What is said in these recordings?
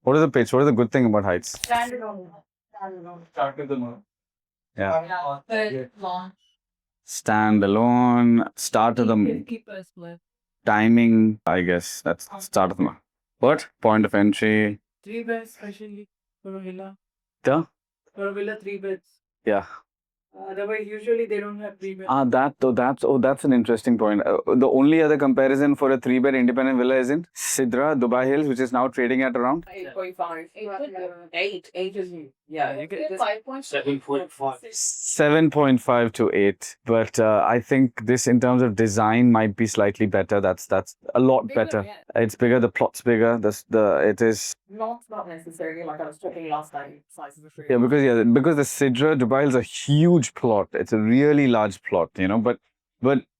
What is the pitch? What is the good thing about Heights? Standalone. Start with the month. Yeah. Launch. Standalone, start of the Keepers split. timing, I guess. That's start of the month. What? Point of entry. 3 beds, especially for a villa. The? For a villa, 3 beds. Yeah. Otherwise, usually they don't have 3 beds. That's an interesting point. The only other comparison for a 3-bed independent villa is in Sidra, Dubai Hills, which is now trading at around 8.5. 8 is yeah. You get 7.5. 7.5 to 8. But I think this, in terms of design, might be slightly better. That's a lot better. It's bigger. The plot's bigger. It is. Not necessarily like I was talking last time. Sizes of Yeah, because the Sidra Dubai is a huge plot. It's a really large plot, but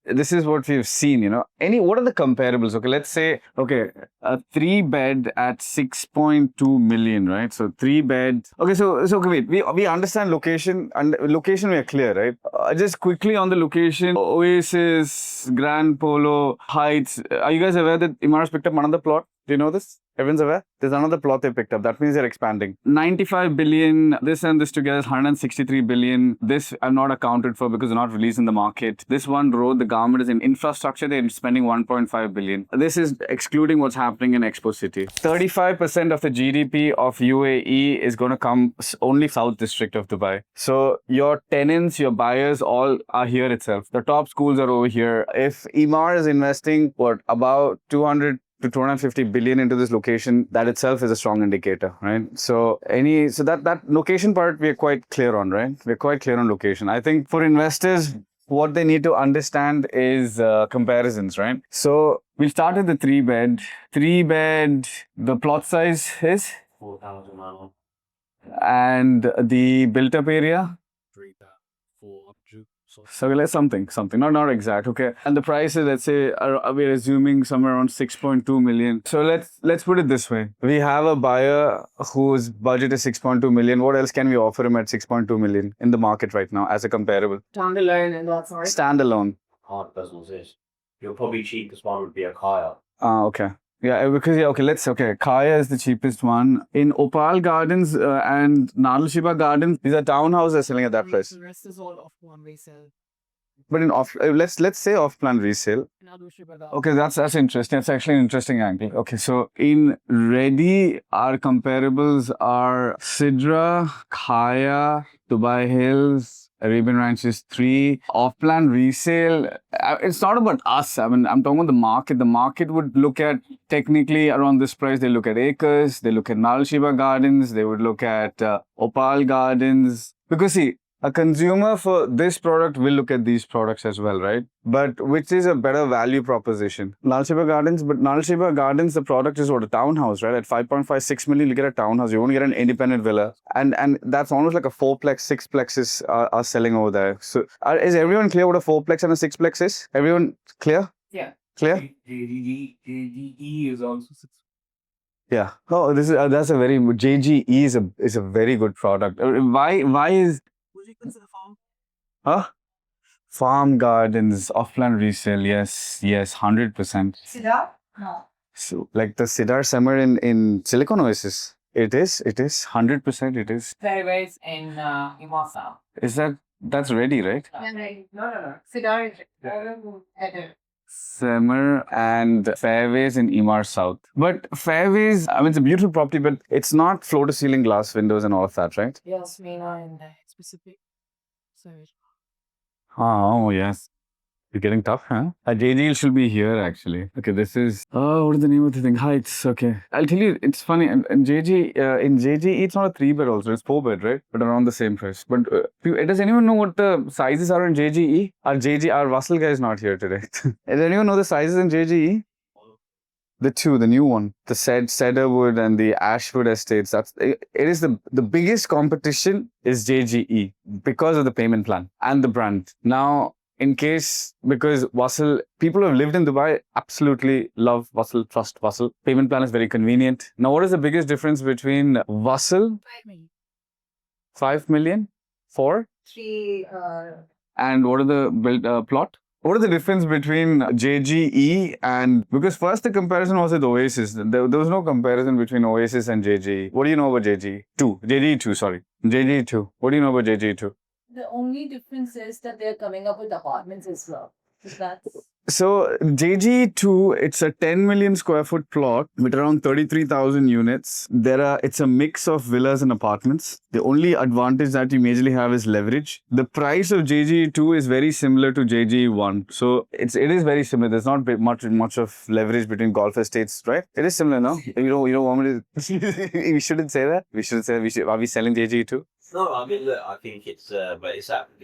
this is what we've seen, what are the comparables? Okay, let's say, a 3-bed at 6.2 million, right? So 3-bed. Okay, so okay, wait, we understand location, and location we are clear, right? Just quickly on the location, Oasis, Grand Polo, Heights. Are you guys aware that Emaar's picked up another plot? Do you know this? Everyone's aware? There's another plot they picked up. That means they're expanding. 95 billion. This and this together is 163 billion. This I've not accounted for because they're not released in the market. This one road, the government is in infrastructure. They're spending 1.5 billion. This is excluding what's happening in Expo City. 35% of the GDP of UAE is going to come only South District of Dubai. So your tenants, your buyers, all are here itself. The top schools are over here. If Emaar is investing, about 200 to 250 billion into this location, that itself is a strong indicator, right? So that location part we're quite clear on, right? We're quite clear on location. I think for investors, what they need to understand is comparisons, right? So we'll start with the 3-bed. 3-bed, the plot size is 4,000 man. and the built-up area. 3,400. So let's something, not exact, okay. And the price is, let's say, we're assuming somewhere around 6.2 million. So let's put it this way: we have a buyer whose budget is 6.2 million. What else can we offer him at 6.2 million in the market right now as a comparable? Standalone and that's right. Standalone. Hard business is. Your probably cheapest one would be a Kaya. Okay. Yeah, because Kaya is the cheapest one. In Opal Gardens and Nadal Shiba Gardens, these are townhouses selling at that price. The rest is all off one resale. But in let's say off-plan resale. Okay, that's interesting. That's actually an interesting angle. Okay, so in ready, our comparables are Sidra, Kaya, Dubai Hills, Arabian Ranches 3, off-plan resale. It's not about us. I mean, I'm talking about the market. The market would look at, technically around this price, they look at acres, they look at Nadal Shiba Gardens, they would look at Opal Gardens. Because see, a consumer for this product will look at these products as well, right? But which is a better value proposition? Nadal Shiba Gardens, but Nadal Shiba Gardens, the product is what? A townhouse, right? At 5.56 million, you get a townhouse. You won't get an independent villa. And that's almost like a 4-plex, 6-plexes are selling over there. So is everyone clear what a 4-plex and a 6-plex is? Everyone clear? Yeah. Clear? JGE is also 6. Yeah. Oh, this is that's a very JGE is a very good product. Why is Would you consider farm? Huh? Farm gardens, off-plan resale, yes, 100%. Sidra? No. So, like the Sidar summer in Silicon Oasis, it is 100%. It is. Fairways in Emaar South. That's ready, right? No. Sidra is Summer and Fairways in Emaar South. But Fairways, I mean, it's a beautiful property, but it's not floor-to-ceiling glass windows and all of that, right? Yes, Mina and specific. Sorry. Oh, yes. You're getting tough, huh? JGL should be here, actually. Okay, this is... Oh, what is the name of the thing? Heights, okay. I'll tell you, it's funny. In JGE, it's not a 3-bed also. It's 4-bed, right? But around the same price. But does anyone know what the sizes are in JGE? Our Vassal guy is not here today. Does anyone know the sizes in JGE? The new one, the Cedarwood and the Ashwood estates. It is the biggest competition is JGE because of the payment plan and the brand. Now, because Vassal, people who have lived in Dubai absolutely love Vassal, trust Vassal. Payment plan is very convenient. Now, what is the biggest difference between Vassal? 5 million for? 3. And what are the built plot? What is the difference between JGE and, because first the comparison was with Oasis. There was no comparison between Oasis and JGE. What do you know about JGE2? JGE2, sorry. JGE2. What do you know about JGE2? The only difference is that they're coming up with apartments as well. So that's So JG2, it's a 10 million square foot plot with around 33,000 units. It's a mix of villas and apartments. The only advantage that you majorly have is leverage. The price of JG2 is very similar to JG1. So it is very similar. There's not much of leverage between golf estates, right? It is similar, no? You don't want me to we shouldn't say that. We shouldn't say that. Are we selling JG2? No, I mean, look, I think it's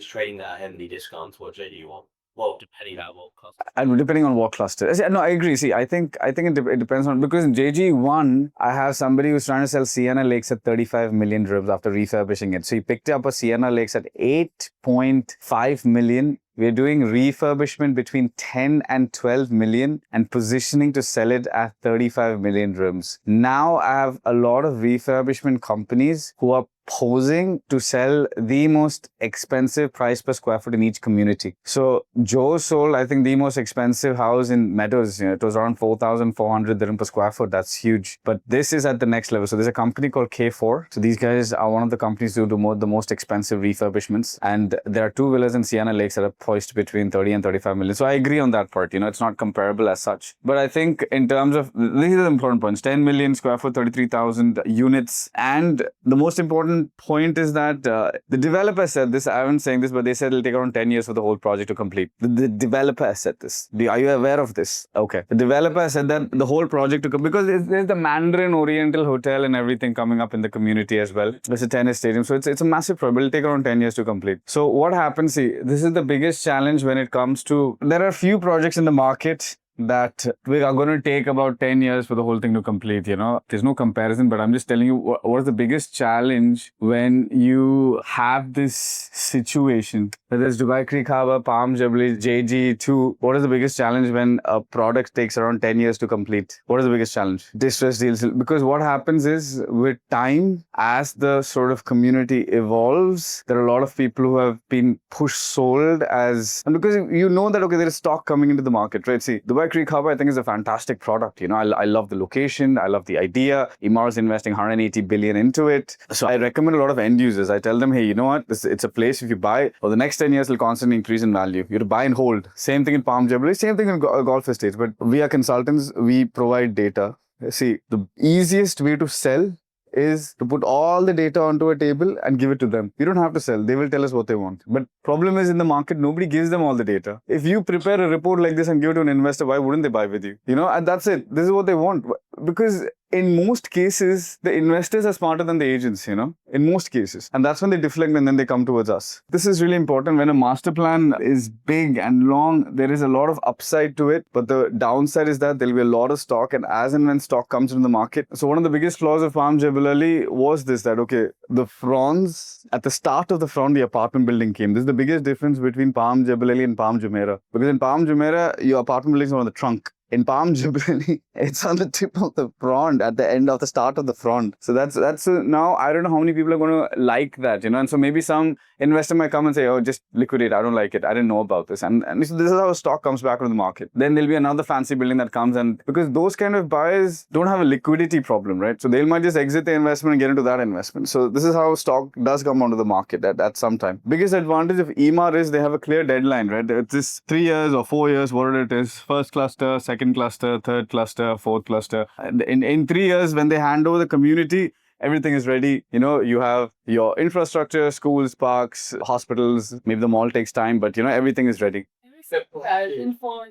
trading at a heavily discount to what JD1. Well, depending on what cost. And depending on what cluster. No, I agree. See, I think it depends on, because in JG1, I have somebody who's trying to sell Sienna Lakes at 35 million dirhams after refurbishing it. So he picked up a Sienna Lakes at 8.5 million. We're doing refurbishment between 10 and 12 million and positioning to sell it at 35 million dirhams. Now I have a lot of refurbishment companies who are posing to sell the most expensive price per square foot in each community. So Joe sold, I think, the most expensive house in Meadows. It was around 4,400 dirham per square foot. That's huge. But this is at the next level. So there's a company called K4. So these guys are one of the companies who do the most expensive refurbishments. And there are two villas in Sienna Lakes that are poised between 30 and 35 million. So I agree on that part. It's not comparable as such. But I think in terms of, these are the important points. 10 million square foot, 33,000 units. And the most important point is that the developer said this. I haven't saying this, but they said it'll take around 10 years for the whole project to complete. The developer said this. Are you aware of this? Okay. The developer said that the whole project to come, because there's the Mandarin Oriental Hotel and everything coming up in the community as well. There's a tennis stadium. So it's a massive project. It'll take around 10 years to complete. So what happens? See, this is the biggest challenge when it comes to, there are few projects in the market that we are going to take about 10 years for the whole thing to complete. There's no comparison, but I'm just telling you what is the biggest challenge when you have this situation. Whether it's Dubai Creek Harbour, Palm Jebel, JG2, what is the biggest challenge when a product takes around 10 years to complete? What is the biggest challenge? Distress deals. Because what happens is, with time, as the sort of community evolves, there are a lot of people who have been sold as, and because you know that, okay, there is stock coming into the market, right? See, Dubai Creek Harbour, I think, is a fantastic product. I love the location. I love the idea. Emaar is investing 180 billion into it. So I recommend a lot of end users. I tell them, hey, you know what? It's a place, if you buy, for the next 10 years, it'll constantly increase in value. You have to buy and hold. Same thing in Palm Jebel. Same thing in golf estates. But we are consultants. We provide data. See, the easiest way to sell is to put all the data onto a table and give it to them. You don't have to sell. They will tell us what they want. But problem is, in the market, nobody gives them all the data. If you prepare a report like this and give it to an investor, why wouldn't they buy with you? And that's it. This is what they want. Because in most cases, the investors are smarter than the agents, in most cases. And that's when they deflect and then they come towards us. This is really important. When a master plan is big and long, there is a lot of upside to it. But the downside is that there'll be a lot of stock. And as and when stock comes into the market. So one of the biggest flaws of Palm Jebel Ali was this, that, okay, the fronts, at the start of the front, the apartment building came. This is the biggest difference between Palm Jebel Ali and Palm Jumeirah. Because in Palm Jumeirah, your apartment buildings are on the trunk. In Palm Jebel, it's on the tip of the front, at the end of the start of the front. So that's now I don't know how many people are going to like that, And so maybe some investor might come and say, oh, just liquidate. I don't like it. I didn't know about this. And this is how stock comes back on the market. Then there'll be another fancy building that comes, and because those kind of buyers don't have a liquidity problem, right? So they might just exit the investment and get into that investment. So this is how stock does come onto the market at some time. Biggest advantage of Emaar is they have a clear deadline, right? It's this 3 years or 4 years, whatever it is. First cluster, second cluster, third cluster, fourth cluster. And in 3 years, when they hand over the community, everything is ready. You have your infrastructure, schools, parks, hospitals. Maybe the mall takes time, but everything is ready.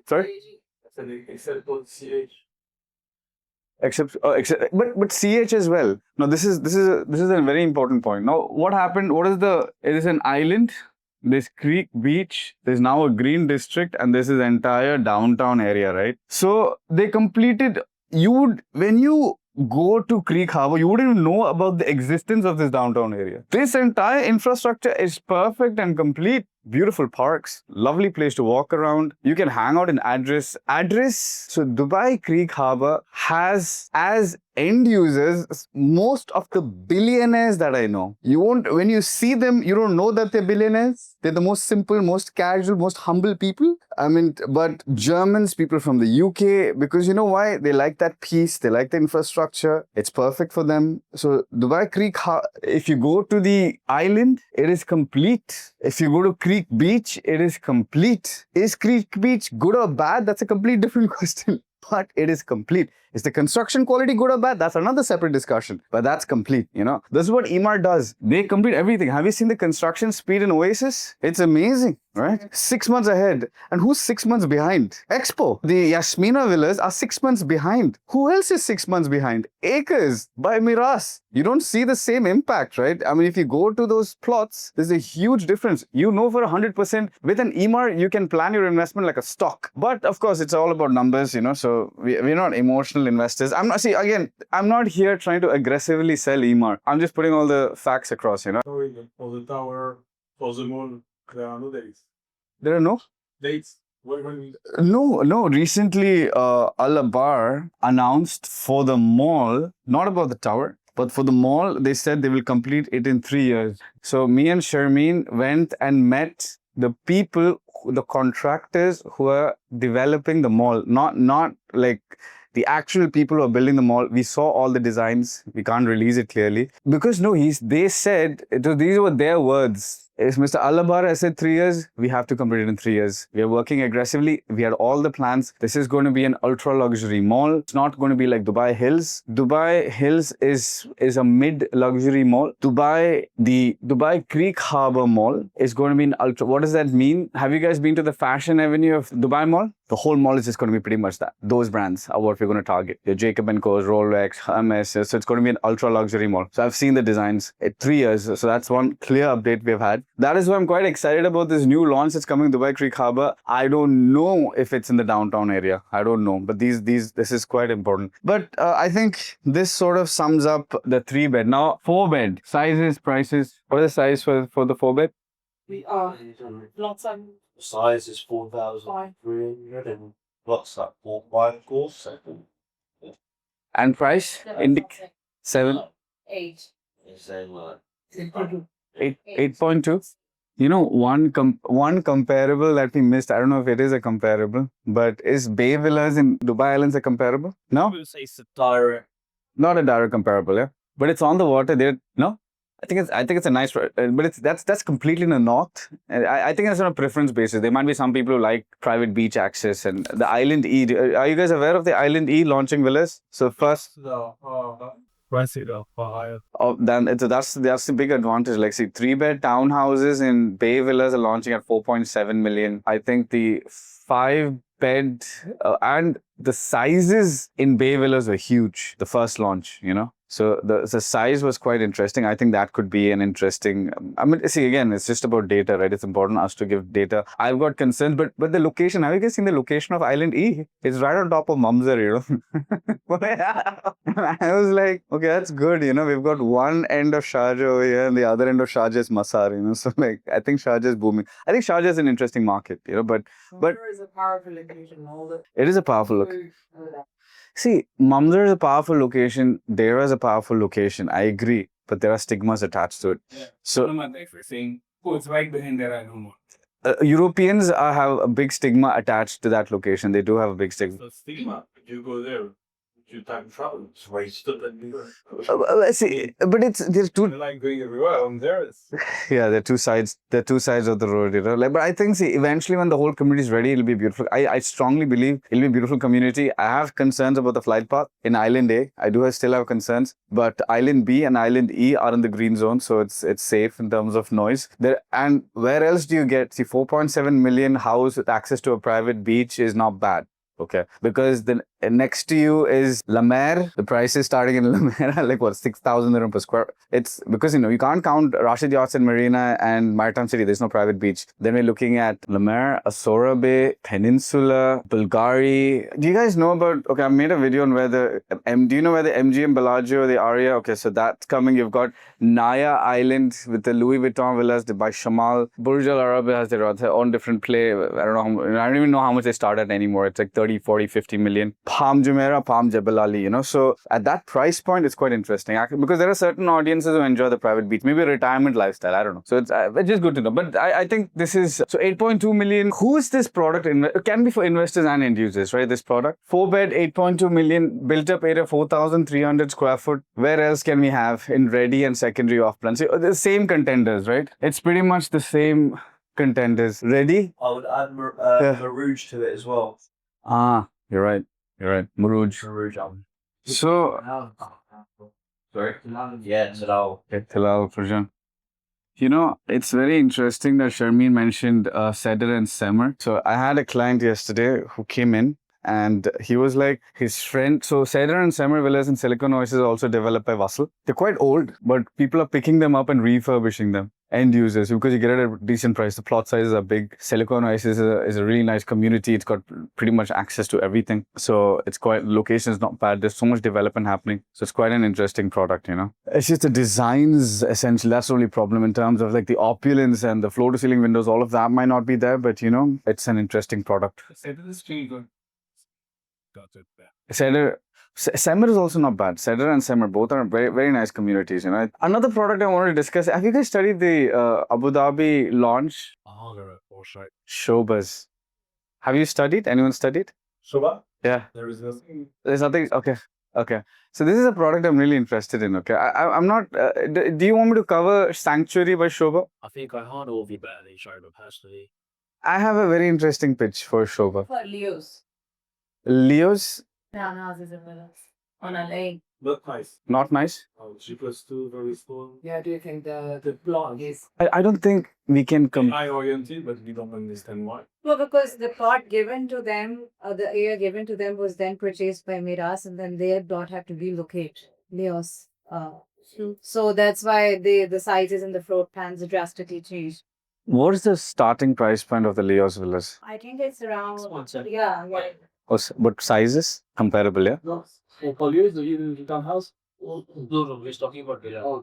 Sorry? Except but CH as well. Now this is a very important point. Now what happened? It is an island. This Creek Beach, there's now a green district, and this is entire downtown area, right? So they completed, when you go to Creek Harbour, you wouldn't even know about the existence of this downtown area. This entire infrastructure is perfect and complete. beautiful parks, lovely place to walk around. You can hang out in Address. So Dubai Creek Harbour has as end users most of the billionaires that I know. You won't, when you see them, you don't know that they're billionaires. They're the most simple, most casual, most humble people. I mean, but Germans, people from the UK, because you know why? They like that peace, they like the infrastructure. It's perfect for them. So Dubai Creek, if you go to the island, it is complete. If you go to Creek Beach, it is complete. Is Creek Beach good or bad? That's a complete different question. But it is complete. Is the construction quality good or bad? That's another separate discussion. But that's complete, you know. This is what Emaar does. They complete everything. Have you seen the construction speed in Oasis? It's amazing, right? 6 months ahead. And who's 6 months behind? Expo. The Yasmina villas are 6 months behind. Who else is 6 months behind? Acres by Miras. You don't see the same impact, right? I mean, if you go to those plots, there's a huge difference. You know for 100%, with an Emaar, you can plan your investment like a stock. But of course, it's all about numbers, you know, so we're not emotional investors. I'm not here trying to aggressively sell Emaar. I'm just putting all the facts across, you know. For the tower, for the mall, there are no dates. There are no? Dates? When we... No. Recently, Al-Abar announced for the mall, not about the tower, but for the mall, they said they will complete it in 3 years. So me and Sharmeen went and met the people, the contractors who are developing the mall, not like the actual people who are building the mall. We saw all the designs. We can't release it clearly because they said, these were their words. Is Mr. Al-Abar has said 3 years, we have to complete it in 3 years. We are working aggressively. We had all the plans. This is going to be an ultra luxury mall. It's not going to be like Dubai Hills. Dubai Hills is a mid luxury mall. The Dubai Creek Harbour Mall is going to be an ultra. What does that mean? Have you guys been to the Fashion Avenue of Dubai Mall? The whole mall is just going to be pretty much that. Those brands are what we're going to target. Your Jacob & Co's, Rolex, Hermes. So it's going to be an ultra luxury mall. So I've seen the designs. 3 years. So that's one clear update we've had. That is why I'm quite excited about this new launch that's coming Dubai Creek Harbour. I don't know if it's in the downtown area. I don't know. But this is quite important. But I think this sort of sums up the 3-bed. Now, 4-bed. Sizes, prices. What is the size for the 4-bed? We are lots of Size is 4,300 and what's that? 4,500. And price? 7. 8. It's saying like 8.2. You know, one comparable that we missed, I don't know if it is a comparable, but is Bay Villas in Dubai Islands a comparable? No? I would say it's a direct. Not a direct comparable, yeah. But it's on the water there. No? I think it's a nice, but that's completely in the north. I think it's on a preference basis. There might be some people who like private beach access and the Island E. Are you guys aware of the Island E launching villas? So first, Price it up for higher. that's the big advantage. Like, see, 3-bed townhouses in Bay Villas are launching at 4.7 million. I think the 5-bed and the sizes in Bay Villas were huge. The first launch, you know. So the size was quite interesting. I think that could be an interesting. I mean, see, again, it's just about data, right? It's important us to give data. I've got concerns, but the location. Have you guys seen the location of Island E? It's right on top of Mamzar, you know. I was like, okay, that's good. You know, we've got one end of Sharjah over here, and the other end of Sharjah is Masar. You know, so like, I think Sharjah is booming. I think Sharjah is an interesting market. You know, but There is a powerful location. it is a powerful location. See, Mamzar is a powerful location. Dera is a powerful location. I agree. But there are stigmas attached to it. Yeah. So, Saying, oh, it's right behind there, I don't know. Europeans have a big stigma attached to that location. They do have a big stigma. So stigma, if you go there, you time travel, it's wasted and See, but there's two. like going everywhere. There is. Yeah, there are two sides. There are two sides of the road, you know. Like, but I think, see, eventually when the whole community is ready, it'll be beautiful. I strongly believe it'll be a beautiful community. I have concerns about the flight path in Island A. I do still have concerns, but Island B and Island E are in the green zone, so it's safe in terms of noise. And where else do you get? See, 4.7 million house with access to a private beach is not bad. Okay, because then And next to you is La Mer. The price is starting in La Mer at like what, 6,000 dirham per square. It's because you can't count Rashid Yachts and Marina and Maritime City. There's no private beach. Then we're looking at La Mer, Asora Bay, Peninsula, Bulgari. Do you guys know about? Okay, I made a video on where the do you know where the MGM Bellagio, the Aria? Okay, so that's coming. You've got Naya Island with the Louis Vuitton villas by Shamal. Burj Al Arab has their own different play. I don't even know how much they start at anymore. It's like 30, 40, 50 million. Palm Jumeirah, Palm Jebel Ali, So at that price point, it's quite interesting because there are certain audiences who enjoy the private beach, maybe a retirement lifestyle. I don't know. So it's just good to know. But I think this is, so 8.2 million. Who is this product? It can be for investors and end users, right? This product. 4-bed, 8.2 million, built up area, 4,300 square foot. Where else can we have in ready and secondary off plan? So the same contenders, right? It's pretty much the same contenders. Ready? I would add Marouge to it as well. Ah, you're right. You're right. Muruj. Marouge. So, Sorry? Yeah, Tilal. Tilal, Furjan. It's very interesting that Sharmeen mentioned Sidra and Semer. So I had a client yesterday who came in and he was like, his friend, so Sidra and Semer villas in Silicon Oasis are also developed by Vassal. They're quite old, but people are picking them up and refurbishing them. End users, because you get it at a decent price. The plot sizes are big. Silicon Oasis is a really nice community. It's got pretty much access to everything. So it's quite, location is not bad. There's so much development happening. So it's quite an interesting product, It's just the designs, essentially, that's the only problem in terms of like the opulence and the floor to ceiling windows. All of that might not be there, but it's an interesting product. Sidra is still good. Got it there. Semer is also not bad. Sidra and Semer both are very, very nice communities. Another product I wanted to discuss. Have you guys studied the Abu Dhabi launch? Right. Showbuzz. Have you studied? Anyone studied? Shoba? Yeah. There is nothing. There's nothing. Okay. Okay. So this is a product I'm really interested in. Okay. I'm not. Do you want me to cover Sanctuary by Shoba? I think I heard all of you better than Shoba personally. I have a very interesting pitch for Shoba. For Leos. Leo's Townhouses and villas on a lake. But nice. not nice. G+2, very small. Yeah, do you think the plot is? I don't think we can AI oriented, but we don't understand why. Well, because the plot given to them, the area given to them was then purchased by Miras, and then their plot had to relocate Leos. So that's why the sizes and the floor plans drastically changed. What is the starting price point of the Leo's villas? I think it's around. Sponsor. Yeah. But sizes comparable, yeah. For you, do you townhouse? No, we're talking about villa.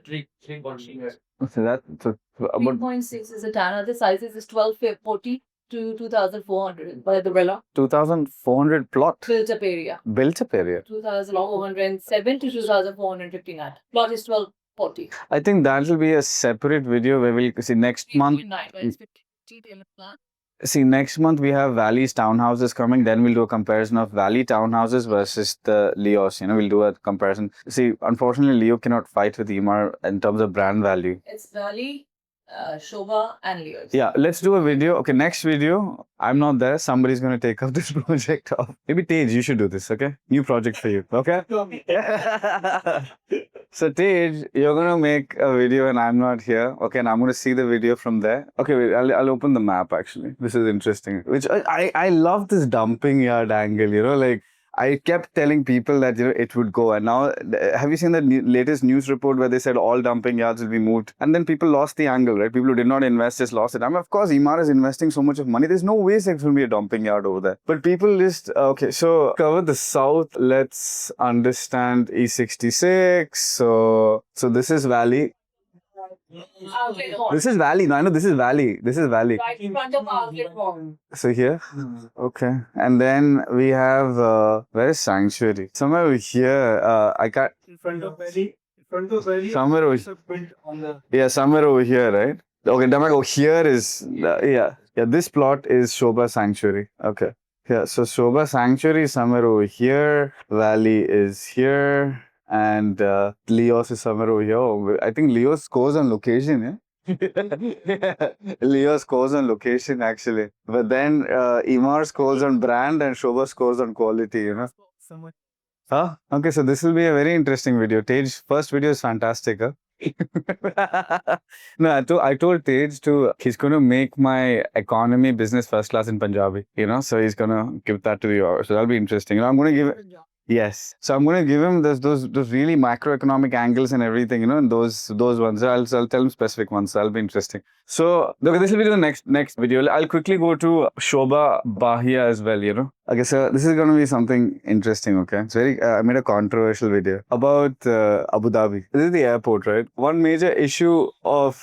Three So that so about 3.6 is a town. The sizes is 1240 to 2,400 by the villa. 2,400 plot Built up area. built up area. 2,407 to 2,459. Plot is 1240. I think that will be a separate video where we'll see next month. 3.9, but it's 50 in the plan. See, next month we have Valley's townhouses coming. Then we'll do a comparison of Valley townhouses versus the Leos. We'll do a comparison. See, unfortunately, Leo cannot fight with Emaar in terms of brand value. It's Valley, Shobha, and Leos. Yeah, let's do a video. Okay, next video. I'm not there. Somebody's going to take up this project off. Maybe Tej, you should do this, okay? New project for you, okay? So Tej, you're going to make a video and I'm not here. Okay, and I'm going to see the video from there. Okay, wait, I'll open the map actually. This is interesting. Which I love this dumping yard angle, like I kept telling people that it would go, and now have you seen the latest news report where they said all dumping yards will be moved, and then people lost the angle, right? People who did not invest just lost it. I mean, of course, Emaar is investing so much of money. There's no way there will be a dumping yard over there. But people just okay. So cover the south. Let's understand E66. So this is Valley. This is Valley. No, I know this is Valley. This is Valley. Right in front of Outlet Mall. So here, okay, and then we have where is Sanctuary? Somewhere over here. I can't. In front of Valley. In front of Valley. Somewhere over. It's built on the. Yeah, somewhere over here, right? Okay, Damago, here is yeah. This plot is Shobha Sanctuary. Okay, yeah. So Shobha Sanctuary is somewhere over here. Valley is here. And Leos is somewhere over here. I think Leos scores on location, yeah? Leo scores on location actually. But then Emaar scores on brand and Shobha scores on quality, Huh? Okay, so this will be a very interesting video. Tej, first video is fantastic, huh? No, I told Tej he's going to make my economy business first class in Punjabi, so he's going to give that to you. So that'll be interesting. I'm going to give it. Yes. So I'm going to give him those really macroeconomic angles and everything, and those ones. I'll tell him specific ones. That'll be interesting. So okay, this will be the next video. I'll quickly go to Shobha Bahia as well, Okay, so this is going to be something interesting, okay? It's very, I made a controversial video about Abu Dhabi. This is the airport, right? One major issue of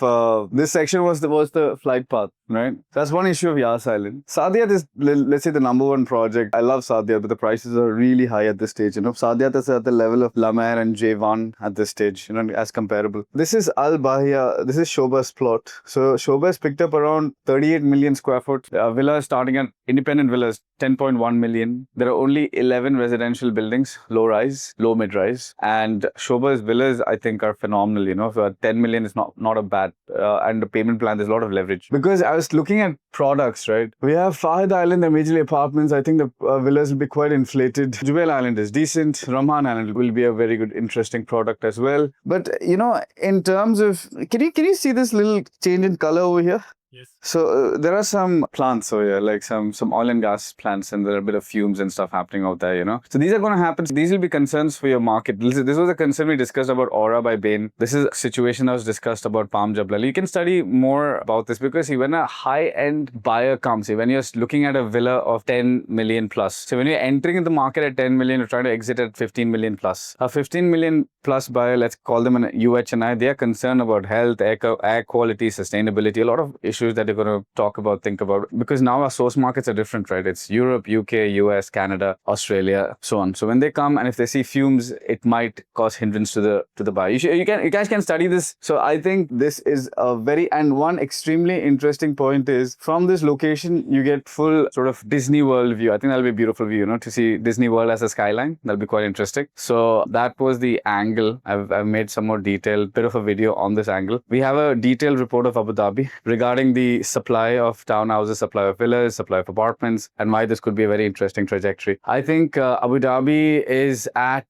this section was the flight path, right? That's one issue of Yas Island. Saadiyat is, let's say, the number one project. I love Saadiyat, but the prices are really high at this stage, Saadiyat is at the level of La Mer and J1 at this stage, as comparable. This is Al Bahia. This is Shobha's plot. So Shobha has picked up around 38 million square foot. Villas starting at independent villas, 10.1 million. There are only 11 residential buildings, low rise, low mid rise. And Shobha's villas, I think, are phenomenal. So 10 million is not a bad, and the payment plan, there's a lot of leverage. Because I was looking at products, right? We have Fahd Island, they're majorly apartments. I think the villas will be quite inflated. Jebel Island is decent. Ramhan Island will be a very good, interesting product as well. But, in terms of, can you see this little change in color over here? Yes. So there are some plants over here, like some oil and gas plants, and there are a bit of fumes and stuff happening out there, So these are going to happen. These will be concerns for your market. This was a concern we discussed about Aura by Bain. This is a situation that was discussed about Palm Jebel. You can study more about this because when a high-end buyer comes, when you're looking at a villa of 10 million plus, so when you're entering in the market at 10 million, you're trying to exit at 15 million plus. A 15 million plus buyer, let's call them an UHNI, they are concerned about health, air quality, sustainability, a lot of issues that you're going to think about, because now our source markets are different, right? It's Europe, UK, US, Canada, Australia, so on. So when they come and if they see fumes, it might cause hindrance to the buyer. You guys can study this. So I think this is and one extremely interesting point is from this location, you get full sort of Disney World view. I think that'll be a beautiful view, to see Disney World as a skyline. That'll be quite interesting. So that was the angle. I've made some more detailed bit of a video on this angle. We have a detailed report of Abu Dhabi regarding the supply of townhouses, supply of villas, supply of apartments, and why this could be a very interesting trajectory. I think Abu Dhabi is at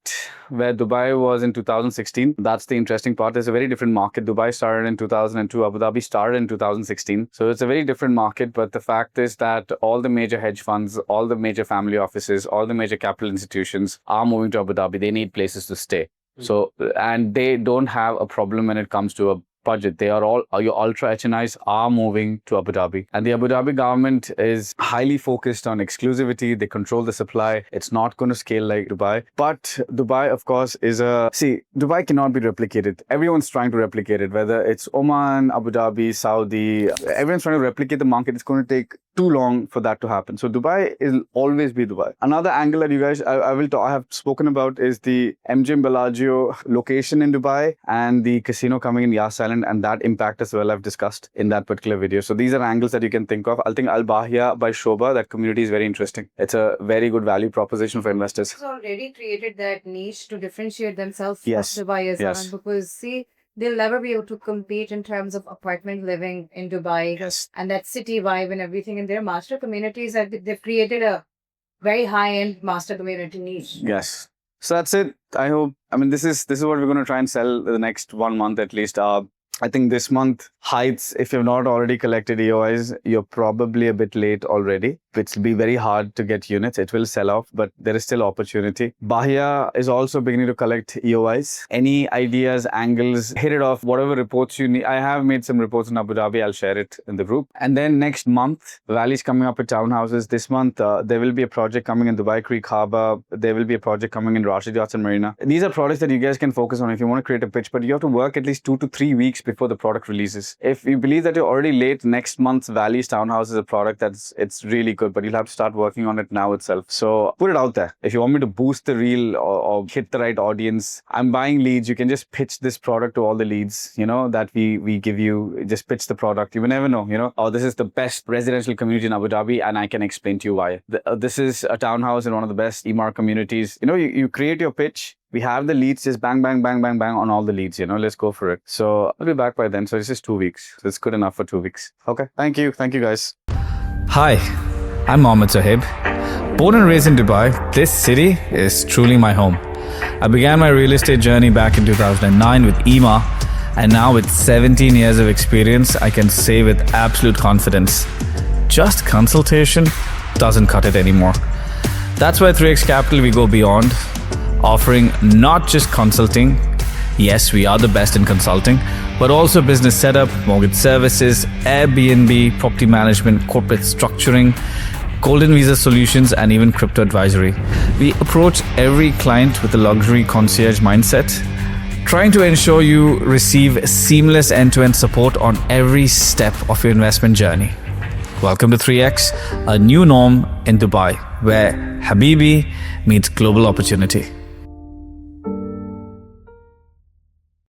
where Dubai was in 2016. That's the interesting part. It's a very different market. Dubai started in 2002. Abu Dhabi started in 2016. So it's a very different market. But the fact is that all the major hedge funds, all the major family offices, all the major capital institutions are moving to Abu Dhabi. They need places to stay. So, and they don't have a problem when it comes to a budget. They are all, your ultra HNIs are moving to Abu Dhabi. And the Abu Dhabi government is highly focused on exclusivity. They control the supply. It's not going to scale like Dubai. But Dubai, of course, Dubai cannot be replicated. Everyone's trying to replicate it, whether it's Oman, Abu Dhabi, Saudi. Everyone's trying to replicate the market. It's going to take too long for that to happen. So Dubai will always be Dubai. Another angle that you guys, I have spoken about is the MGM Bellagio location in Dubai and the casino coming in Yas Island and that impact as well I've discussed in that particular video. So these are angles that you can think of. I think Al Bahia by Shobha, that community is very interesting. It's a very good value proposition for investors. It's already created that niche to differentiate themselves Yes. from Dubai as Yes. well, because they'll never be able to compete in terms of apartment living in Dubai. Yes. And that city vibe and everything. In their master communities, they've created a very high-end master community niche. Yes. So that's it. This is what we're going to try and sell the next 1 month at least. I think this month, Heights, if you've not already collected EOIs, you're probably a bit late already. It will be very hard to get units. It will sell off, but there is still opportunity. Bahia is also beginning to collect EOIs. Any ideas, angles, hit it off, whatever reports you need. I have made some reports in Abu Dhabi. I'll share it in the group. And then next month, Valley's coming up with townhouses. This month, there will be a project coming in Dubai Creek Harbour. There will be a project coming in Rashid Yachts and Marina. These are projects that you guys can focus on if you want to create a pitch, but you have to work at least 2 to 3 weeks before the product releases. If you believe that you're already late, next month's Valley's townhouse is a product it's really good, but you'll have to start working on it now itself. So put it out there. If you want me to boost the reel or hit the right audience, I'm buying leads. You can just pitch this product to all the leads, that we give you. Just pitch the product. You will never know, this is the best residential community in Abu Dhabi and I can explain to you why. This is a townhouse in one of the best Emaar communities. You create your pitch. We have the leads, just bang, bang, bang, bang, bang on all the leads, let's go for it. So I'll be back by then. So it's just 2 weeks. So it's good enough for 2 weeks. Okay. Thank you. Thank you guys. Hi, I'm Mohammed Zohaib. Born and raised in Dubai, this city is truly my home. I began my real estate journey back in 2009 with Emaar, And now with 17 years of experience, I can say with absolute confidence, just consultation doesn't cut it anymore. That's why 3X Capital we go beyond, offering not just consulting. Yes, we are the best in consulting, but also business setup, mortgage services, Airbnb, property management, corporate structuring, golden visa solutions, and even crypto advisory. We approach every client with a luxury concierge mindset, trying to ensure you receive seamless end-to-end support on every step of your investment journey. Welcome to 3X, a new norm in Dubai, where Habibi meets global opportunity.